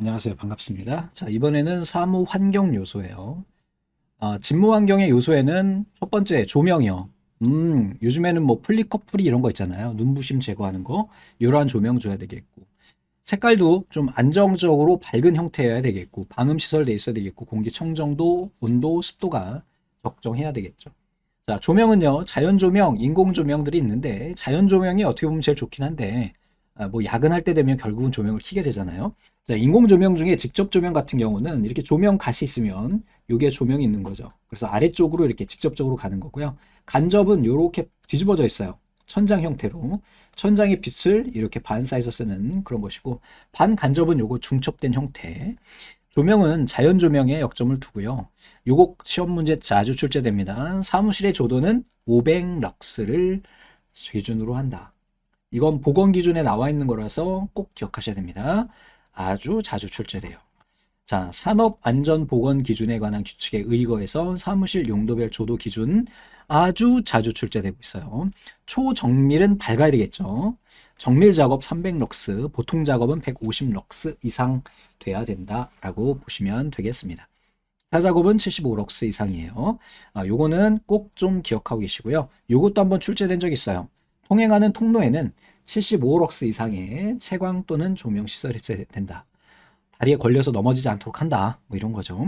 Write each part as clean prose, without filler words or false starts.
안녕하세요. 반갑습니다. 자, 이번에는 사무 환경 요소예요. 집무 환경의 요소에는 첫 번째 조명이요. 요즘에는 뭐 플리커플이 이런 거 있잖아요. 눈부심 제거하는 거. 이러한 조명 줘야 되겠고. 색깔도 좀 안정적으로 밝은 형태여야 되겠고, 방음 시설돼 있어야 되겠고, 공기청정도, 온도, 습도가 적정해야 되겠죠. 자, 조명은요, 자연 조명, 인공 조명들이 있는데, 자연 조명이 어떻게 보면 제일 좋긴 한데, 뭐 야근할 때 되면 결국은 조명을 켜게 되잖아요. 자, 인공 조명 중에 직접 조명 같은 경우는 이렇게 조명 갓이 있으면 요게 조명이 있는 거죠. 그래서 아래쪽으로 이렇게 직접적으로 가는 거고요. 간접은 이렇게 뒤집어져 있어요. 천장 형태로. 천장의 빛을 이렇게 반사해서 쓰는 그런 것이고, 반간접은 요거 중첩된 형태. 조명은 자연 조명에 역점을 두고요. 요거 시험 문제 자주 출제됩니다. 사무실의 조도는 500럭스를 기준으로 한다. 이건 보건 기준에 나와 있는 거라서 꼭 기억하셔야 됩니다. 아주 자주 출제돼요. 자, 산업안전보건 기준에 관한 규칙에 의거해서 사무실 용도별 조도 기준 아주 자주 출제되고 있어요. 초정밀은 밝아야 되겠죠. 정밀 작업 300럭스, 보통 작업은 150럭스 이상 돼야 된다라고 보시면 되겠습니다. 기타 작업은 75럭스 이상이에요. 요거는 꼭 좀 기억하고 계시고요. 요것도 한번 출제된 적 있어요. 통행하는 통로에는 75럭스 이상의 채광 또는 조명 시설이 있어야 된다. 다리에 걸려서 넘어지지 않도록 한다. 뭐 이런 거죠.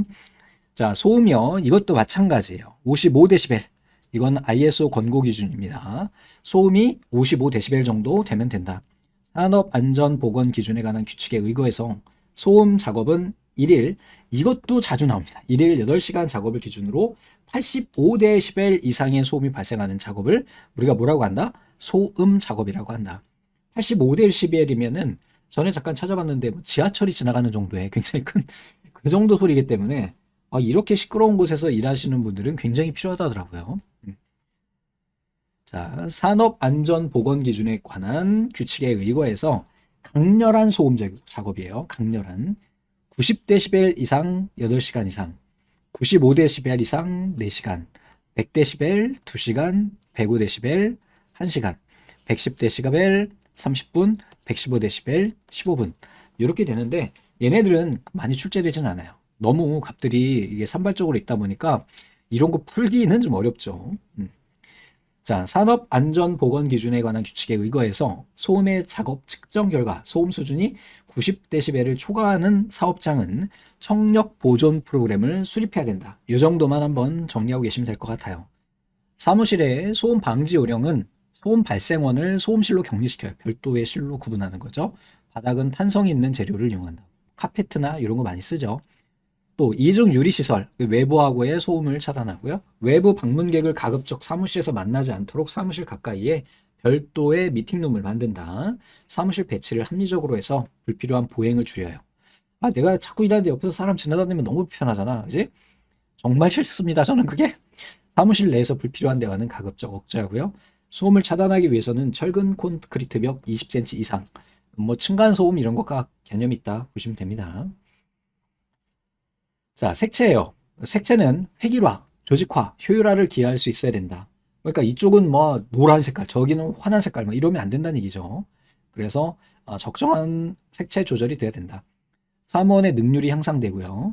자, 소음이요. 이것도 마찬가지예요. 55데시벨. 이건 ISO 권고 기준입니다. 소음이 55데시벨 정도 되면 된다. 산업안전보건 기준에 관한 규칙에 의거해서 소음 작업은 1일, 이것도 자주 나옵니다. 1일 8시간 작업을 기준으로 85데시벨 이상의 소음이 발생하는 작업을 우리가 뭐라고 한다? 소음 작업이라고 한다. 85데시벨이면은 전에 잠깐 찾아봤는데 지하철이 지나가는 정도의 굉장히 큰 그 정도 소리이기 때문에 이렇게 시끄러운 곳에서 일하시는 분들은 굉장히 필요하다더라고요. 자, 산업안전보건기준에 관한 규칙에 의거해서 강렬한 소음 작업이에요. 강렬한 90데시벨 이상 8시간 이상, 95데시벨 이상 4시간, 100데시벨 2시간, 105데시벨 1시간, 110데시벨 30분, 115데시벨 15분 이렇게 되는데 얘네들은 많이 출제되진 않아요. 너무 값들이 이게 산발적으로 있다 보니까 이런 거 풀기는 좀 어렵죠. 자, 산업안전보건기준에 관한 규칙에 의거해서 소음의 작업 측정 결과 소음 수준이 90데시벨을 초과하는 사업장은 청력 보존 프로그램을 수립해야 된다. 이 정도만 한번 정리하고 계시면 될 것 같아요. 사무실의 소음 방지 요령은 소음 발생원을 소음실로 격리시켜요. 별도의 실로 구분하는 거죠. 바닥은 탄성이 있는 재료를 이용한다. 카페트나 이런 거 많이 쓰죠. 또 이중 유리 시설, 외부하고의 소음을 차단하고요. 외부 방문객을 가급적 사무실에서 만나지 않도록 사무실 가까이에 별도의 미팅룸을 만든다. 사무실 배치를 합리적으로 해서 불필요한 보행을 줄여요. 내가 자꾸 일하는데 옆에서 사람 지나다니면 너무 불편하잖아. 그지? 정말 싫습니다. 저는 그게. 사무실 내에서 불필요한 대화는 가급적 억제하고요. 소음을 차단하기 위해서는 철근 콘크리트 벽 20cm 이상, 뭐 층간 소음 이런 것과 개념이 있다 보시면 됩니다. 자, 색채예요. 색채는 획일화, 조직화, 효율화를 기하할 수 있어야 된다. 그러니까 이쪽은 뭐 노란 색깔, 저기는 환한 색깔, 뭐 이러면 안 된다는 얘기죠. 그래서 적정한 색채 조절이 돼야 된다. 사무원의 능률이 향상되고요.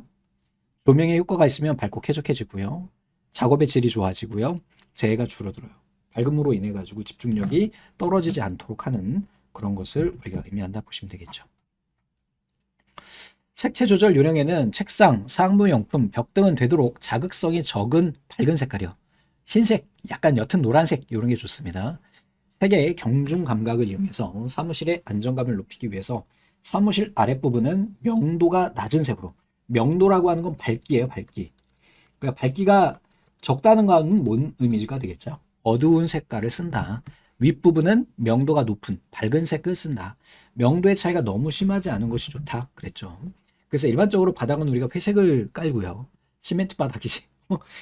조명의 효과가 있으면 밝고 쾌적해지고요. 작업의 질이 좋아지고요. 재해가 줄어들어요. 밝음으로 인해 가지고 집중력이 떨어지지 않도록 하는 그런 것을 우리가 의미한다 보시면 되겠죠. 색채 조절 요령에는 책상, 상무용품, 벽 등은 되도록 자극성이 적은 밝은 색깔이요. 흰색, 약간 옅은 노란색 이런 게 좋습니다. 색의 경중 감각을 이용해서 사무실의 안정감을 높이기 위해서 사무실 아랫부분은 명도가 낮은 색으로, 명도라고 하는 건 밝기예요, 밝기. 그러니까 밝기가 적다는 건 뭔 의미가 되겠죠? 어두운 색깔을 쓴다. 윗부분은 명도가 높은 밝은 색을 쓴다. 명도의 차이가 너무 심하지 않은 것이 좋다. 그랬죠. 그래서 일반적으로 바닥은 우리가 회색을 깔고요. 시멘트 바닥이지.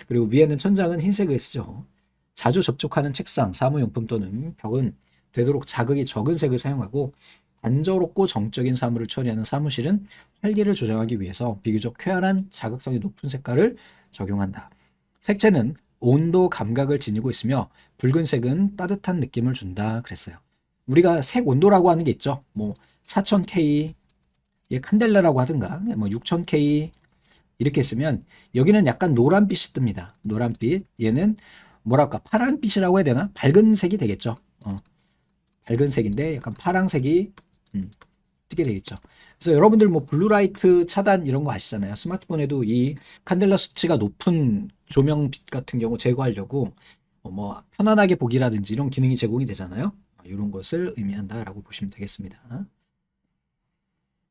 그리고 위에는 천장은 흰색을 쓰죠. 자주 접촉하는 책상, 사무용품 또는 벽은 되도록 자극이 적은 색을 사용하고 단조롭고 정적인 사물을 처리하는 사무실은 활기를 조정하기 위해서 비교적 쾌활한 자극성이 높은 색깔을 적용한다. 색채는 온도 감각을 지니고 있으며 붉은색은 따뜻한 느낌을 준다 그랬어요. 우리가 색 온도라고 하는 게 있죠. 뭐 4000K, 얘 칸델라라고 하든가 뭐 6000K 이렇게 쓰면 여기는 약간 노란빛이 뜹니다. 노란빛. 얘는 뭐랄까 파란빛이라고 해야 되나? 밝은 색이 되겠죠. 밝은 색인데 약간 파란색이 뜨게 되겠죠. 그래서 여러분들 뭐 블루라이트 차단 이런 거 아시잖아요. 스마트폰에도 이 칸델라 수치가 높은 조명빛 같은 경우 제거하려고 뭐 편안하게 보기라든지 이런 기능이 제공이 되잖아요. 이런 것을 의미한다라고 보시면 되겠습니다.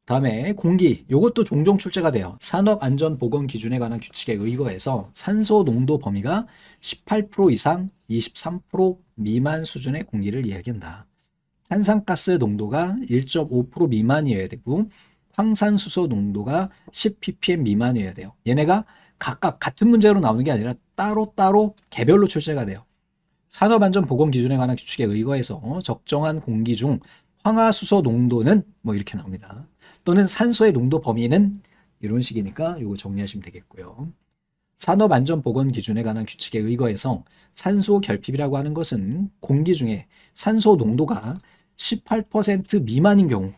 다음에 공기, 이것도 종종 출제가 돼요. 산업안전보건 기준에 관한 규칙에 의거해서 산소 농도 범위가 18% 이상 23% 미만 수준의 공기를 이야기한다. 탄산가스 농도가 1.5% 미만이어야 되고 황산수소 농도가 10ppm 미만이어야 돼요. 얘네가 각각 같은 문제로 나오는 게 아니라 따로따로 개별로 출제가 돼요. 산업안전보건 기준에 관한 규칙에 의거해서 적정한 공기 중 황화수소 농도는 뭐 이렇게 나옵니다. 또는 산소의 농도 범위는 이런 식이니까 이거 정리하시면 되겠고요. 산업안전보건 기준에 관한 규칙에 의거해서 산소 결핍이라고 하는 것은 공기 중에 산소 농도가 18% 미만인 경우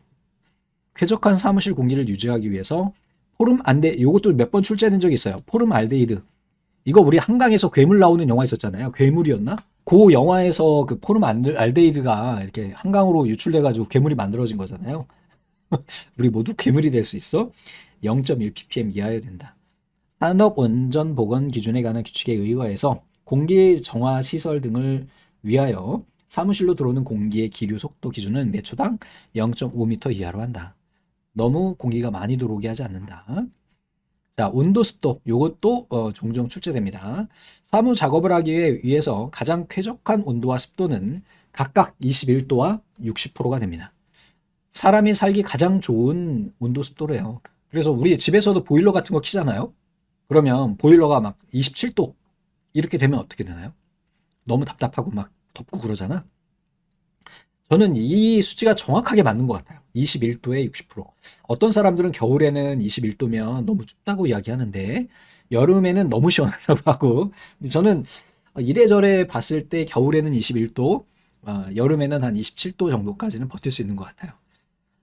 쾌적한 사무실 공기를 유지하기 위해서 포름알데 이것도 몇 번 출제된 적이 있어요. 포름알데히드. 이거 우리 한강에서 괴물 나오는 영화 있었잖아요. 괴물이었나? 그 영화에서 그 포름알데히드가 이렇게 한강으로 유출돼가지고 괴물이 만들어진 거잖아요. 우리 모두 괴물이 될 수 있어. 0.1ppm 이하여야 된다. 산업안전보건 기준에 관한 규칙에 의거해서 공기 정화 시설 등을 위하여 사무실로 들어오는 공기의 기류 속도 기준은 몇 초당 0.5m 이하로 한다. 너무 공기가 많이 들어오게 하지 않는다. 자, 온도 습도 이것도 종종 출제됩니다. 사무 작업을 하기 위해서 가장 쾌적한 온도와 습도는 각각 21도와 60%가 됩니다. 사람이 살기 가장 좋은 온도 습도래요. 그래서 우리 집에서도 보일러 같은 거 키잖아요. 그러면 보일러가 막 27도 이렇게 되면 어떻게 되나요? 너무 답답하고 막 덥고 그러잖아. 저는 이 수치가 정확하게 맞는 것 같아요. 21도에 60%. 어떤 사람들은 겨울에는 21도면 너무 춥다고 이야기하는데 여름에는 너무 시원하다고 하고 저는 이래저래 봤을 때 겨울에는 21도, 여름에는 한 27도 정도까지는 버틸 수 있는 것 같아요.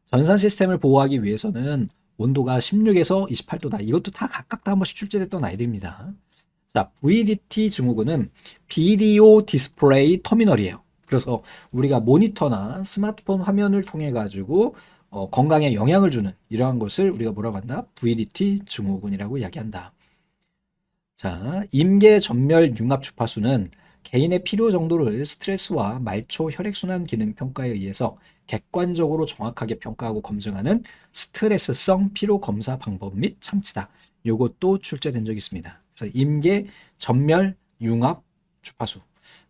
전산 시스템을 보호하기 위해서는 온도가 16에서 28도다. 이것도 다 각각 다 한 번씩 출제됐던 아이들입니다. 자, VDT 증후군은 비디오 디스플레이 터미널이에요. 그래서 우리가 모니터나 스마트폰 화면을 통해 가지고 건강에 영향을 주는 이러한 것을 우리가 뭐라고 한다? VDT 증후군이라고 이야기한다. 자, 임계 전멸 융합 주파수는 개인의 필요 정도를 스트레스와 말초 혈액순환 기능 평가에 의해서 객관적으로 정확하게 평가하고 검증하는 스트레스성 피로 검사 방법 및 장치다. 요것도 출제된 적이 있습니다. 그래서 임계 전멸 융합 주파수.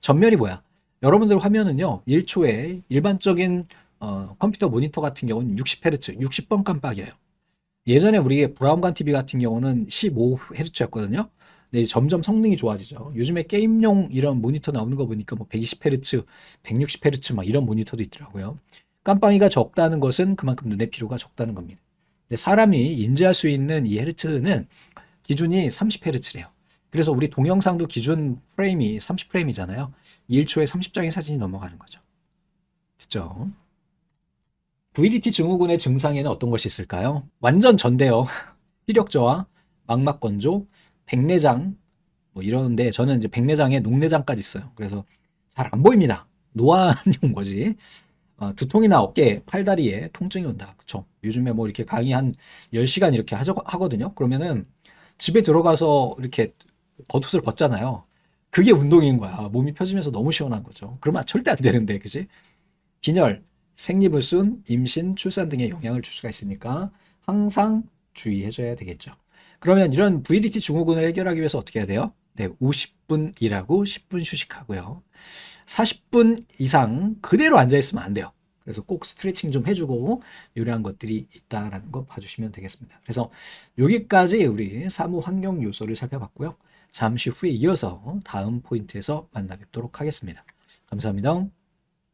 전멸이 뭐야? 여러분들 화면은요, 1초에 일반적인 컴퓨터 모니터 같은 경우는 60Hz, 60번 깜빡이에요. 예전에 우리 브라운관 TV 같은 경우는 15Hz였거든요. 근데 점점 성능이 좋아지죠. 요즘에 게임용 이런 모니터 나오는 거 보니까 뭐 120Hz, 160Hz 막 이런 모니터도 있더라고요. 깜빡이가 적다는 것은 그만큼 눈의 피로가 적다는 겁니다. 근데 사람이 인지할 수 있는 이 헤르츠는 기준이 30Hz래요. 그래서 우리 동영상도 기준 프레임이 30프레임이잖아요. 1초에 30장의 사진이 넘어가는 거죠. 됐죠? VDT 증후군의 증상에는 어떤 것이 있을까요? 완전 전데요. 시력 저하, 망막 건조, 백내장 뭐 이러는데 저는 이제 백내장에 녹내장까지 있어요. 그래서 잘 안 보입니다. 노안이 온 거지. 두통이나 어깨, 팔다리에 통증이 온다. 그쵸? 요즘에 뭐 이렇게 강의 한 10시간 이렇게 하거든요. 그러면은 집에 들어가서 이렇게 겉옷을 벗잖아요. 그게 운동인 거야. 몸이 펴지면서 너무 시원한 거죠. 그러면 절대 안 되는데, 그지? 빈혈, 생리불순, 임신, 출산 등에 영향을 줄 수가 있으니까 항상 주의해줘야 되겠죠. 그러면 이런 VDT 증후군을 해결하기 위해서 어떻게 해야 돼요? 네, 50분 일하고 10분 휴식하고요. 40분 이상 그대로 앉아있으면 안 돼요. 그래서 꼭 스트레칭 좀 해주고 이러한 것들이 있다라는 거 봐주시면 되겠습니다. 그래서 여기까지 우리 사무 환경 요소를 살펴봤고요. 잠시 후에 이어서 다음 포인트에서 만나 뵙도록 하겠습니다. 감사합니다.